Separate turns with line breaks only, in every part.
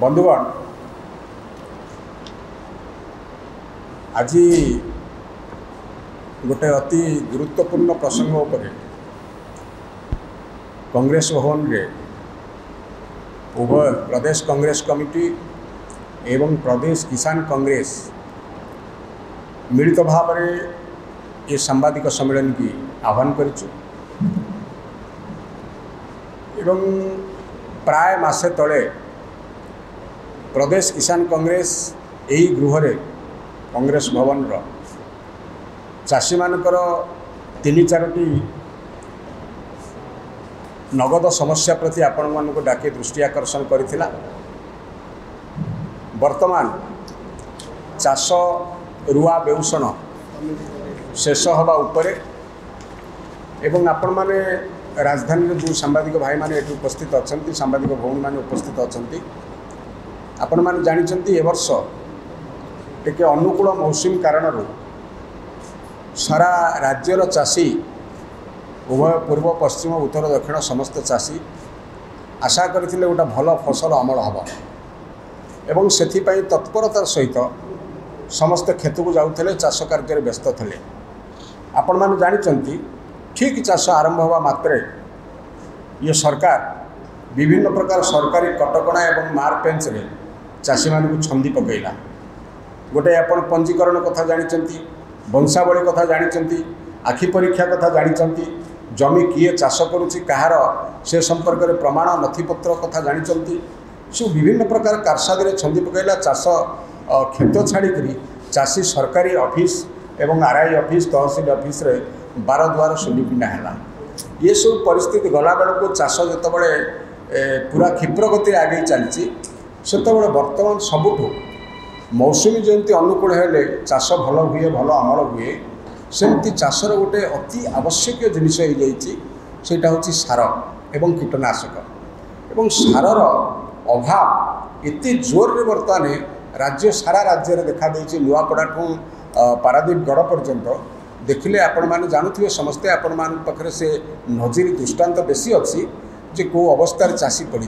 बंधुगण आज गोटे अति गुरुत्वपूर्ण प्रसंग उपरे कांग्रेस भवन रे उभय प्रदेश कांग्रेस कमिटी एवं प्रदेश किसान कांग्रेस मिलित भाव में ये सांबादिक सम्मेलन की आह्वान करिछु एवं प्राय मासे तले प्रदेश किसान कांग्रेस यही गृह रे कांग्रेस भवन रो चाषी मानकर 3-4टी नगद समस्या प्रति आपण मानक डाके दृष्टि आकर्षण करथिला। वर्तमान चाष रुआ बेउषण शेष हवा उपरे एवं आपण माने राजधानी जो सांबादिक भाई माने एटू उपस्थित अछंती सांबादिक भवन माने उपस्थित अछंती आपण माने जानिचंती ए वर्ष टिके अनुकूल मौसम कारण सारा राज्यर चाषी उभय पूर्व पश्चिम उत्तर दक्षिण समस्त चाषी आशा करथिले गोटा भल फसल अमल हब एवं सेथिपाई तत्परतार सहित समस्त खेत को जाउथले चाष कार्य व्यस्त थे। आपण माने जानिचंती ठीक चाष आरंभ हवा मात्रे ये सरकार विभिन्न प्रकार सरकारी कटकणा एवं मारपेंच रे चाषी मानू छंदी पकईला। गोटे आपण पंजीकरण कथा जानिचंती, वंशावली कथा जानिचंती, आखि परीक्षा कथा जानिचंती, जमी किए चाष करुची कहार से संपर्क में प्रमाण नथिपत्र कथा जानिचंती। सो विभिन्न प्रकार कारसादी छंदी पकईला। चाष खेत छाड़ी चाषी सरकारी ऑफिस एवं आरआई ऑफिस तहसील ऑफिस रे 12 द्वार सुनिपिना है। ये सब परिस्थिति गला बेलू चाष जो पूरा क्षिप्र गति आगे चलती से बर्तमान सबुठू मौसमी जमी अनुकूल हेले चाष भल हुए भल अमल हुए सेमती चाषर गोटे अति आवश्यक जिनिस हो जाटा हूँ सार एवं कीटनाशक एवं सारर अभाव एत जोर रे बर्तमान राज्य सारा राज्य में देखा देछि। नुआपड़ा ठू पारादीप गढ़ पर्यंत देखिले आपण माने जानुथिबे समस्ते आपण मान पाखरे से नजीर दृष्टांत बेसी अच्छी जे को अवस्था चाषी पड़ी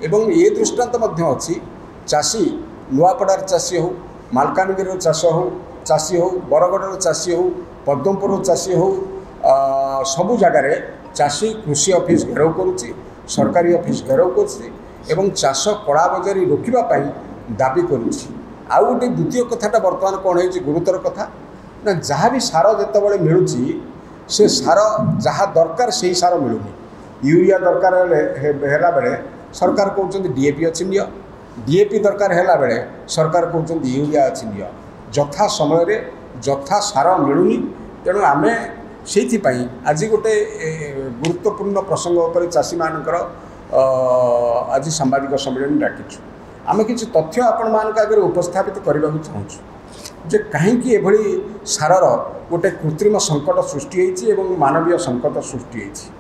एवं ये दृष्टांत मध्य अच्छी चाषी नुआपड़ार चाषी हो, मालकानगिरी चाष हो चाषी हो, बरगढ़ चाषी हो, पद्मपुर चाषी हो, सबु जगार चाषी कृषि ऑफिस घेराव करुच्ची, सरकारी ऑफिस घेराव कर चाष कला बजारी रोकवाई दाबी करुच्ची। आउ गोटे द्वितीय कथाटा बर्तमान कौन है गुरुतर कथा ना जहाँ भी सार जितेबाला मिलूँ से सार जहाँ दरकार से सार मिलूनी। यूरिया दरकार है बेले सरकार कहते डीएपी अच्छी नि, डीएपी दरकार है बेले सरकार कहते यूरिया अच्छी नि। जथा समय रे जथा सार मिलूनी। तेणु आम से आज गोटे गुरुत्वपूर्ण प्रसंग उपर चाषी मानकर आज सांबादिक सम्मेलन डाकिछु। आम किसी तथ्य आपण मान आगे उपस्थापित करने को चाहूँ जे कहीं एभली सारर गोटे कृत्रिम संकट सृष्टि होती एवं मानवीय संकट सृष्टि होती।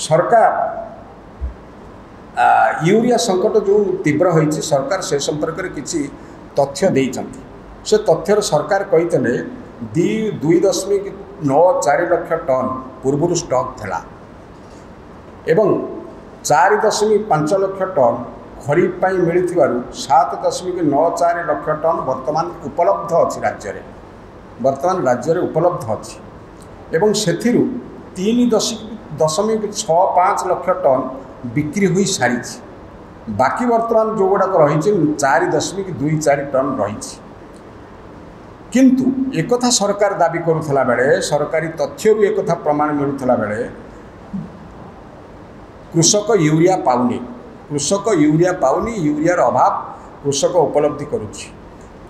सरकार यूरिया संकट जो तीव्र होती सरकार से संपर्क में किसी तथ्य देइचंती। से तथ्यर सरकार कहते 2.94 लाख टन पूर्व स्टॉक थिला एवं 4.5 लाख टन खरीफ पाई मिलू 7.94 लाख टन वर्तमान उपलब्ध अच्छी राज्य रे वर्तमान राज्य रे उपलब्ध अच्छी एवं से 3.65 लाख टन बिक्री हुई सारी। बाकी वर्तमान जो गुड़ाक रही 4.24 टन रही। किंतु एक कथा सरकार दाबी करुला बेले सरकारी तथ्य एक कथा प्रमाण मिलूला बेले कृषक यूरिया पाउनी, कृषक यूरिया पाउनी, यूरियार अभाव कृषक उपलब्धि करुच्ची।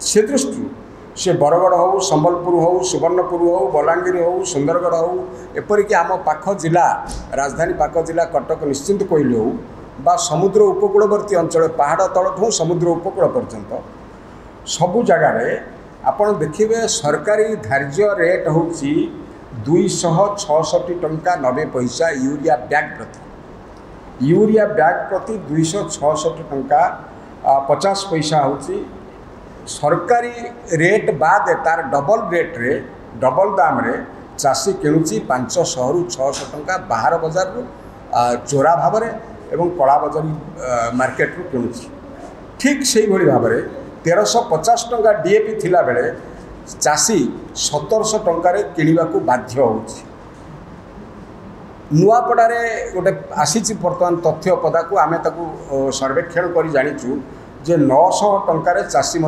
से दृष्टि से बरगढ़ हो, संबलपुर हो, सुवर्णपुर हो, बलांगीर हो, सुंदरगढ़ हो, एपरिक आम पाख जिला राजधानी पाख जिला कटक निश्चिंत कोइली हो बा समुद्र उपकूलवर्ती अंचल पहाड़ तलठू समुद्र उपकूल पर्यंत सबु जगार आपण देखिए सरकारी धार्य रेट हूँ 266 टंका 90 पैसा यूरिया बैग प्रति। यूरिया बैग प्रति 266 टंका 50 पैसा हूँ सरकारी रेट बाद तार डबल रेट रे डबल दाम रे चाषी किणुची 500 रु 600 टंका बाहर बजार चोरा भाव एवं कला बजारी मार्केट रू किणुची। ठीक से भाव में 1350 टंका डीएपी थिला बेले चाषी 1700 टंकार किणवा को बाध्य हो नुआपड़े गोटे आसी बर्तमान तथ्य पदा को आम सर्वेक्षण कर जाचु जे 900 टंकार चाषी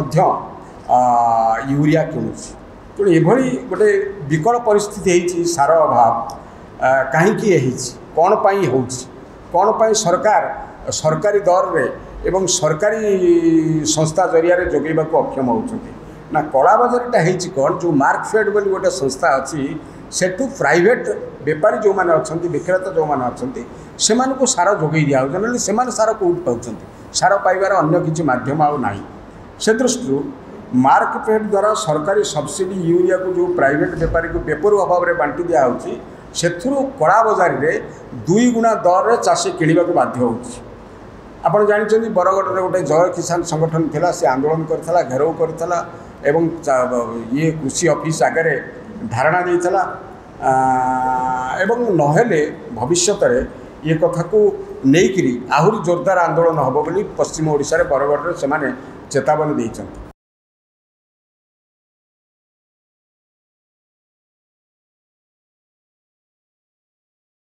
यूरिया किणुची तेणु ये गोटे विकल परिस्थिति सार अभाव कहीं कौन पाई हो कौन पाई सरकार सरकारी दर रे एवं सरकारी संस्था जरिया जोगेबा को अक्षम होती ना कला बजारीटा होती कौन जो मार्कफेड बोली गोटे संस्था अच्छी सेठू प्राइवेट बेपारी जो मैंने अच्छा विक्रेता जो मैंने अच्छा से सार जोगे दिखाई से सार कौट पाँच सार पाइबार अन्य किसी मध्यम आना से दृष्टि मार्कफेड द्वारा सरकारी सब्सिडी यूरिया को जो प्राइवेट बेपारी को पेपर अभाव में बांटी दिखाई से कला बजारी में 2 गुणा दर में चाषी किणवा को बाध्य हो आपड़ जानते बरगढ़ गोटे जय किसान संगठन थिला से आंदोलन करथिला घेराव करथिला एवं ये कृषि ऑफिस आगे धारणा देइथिला एवं नहेले भविष्य में ये कथा को लेकिरी आहुरी जोरदार आंदोलन हम बोली पश्चिम ओडिशा रे बरगढ़ से चेतावनी देइछन्ति।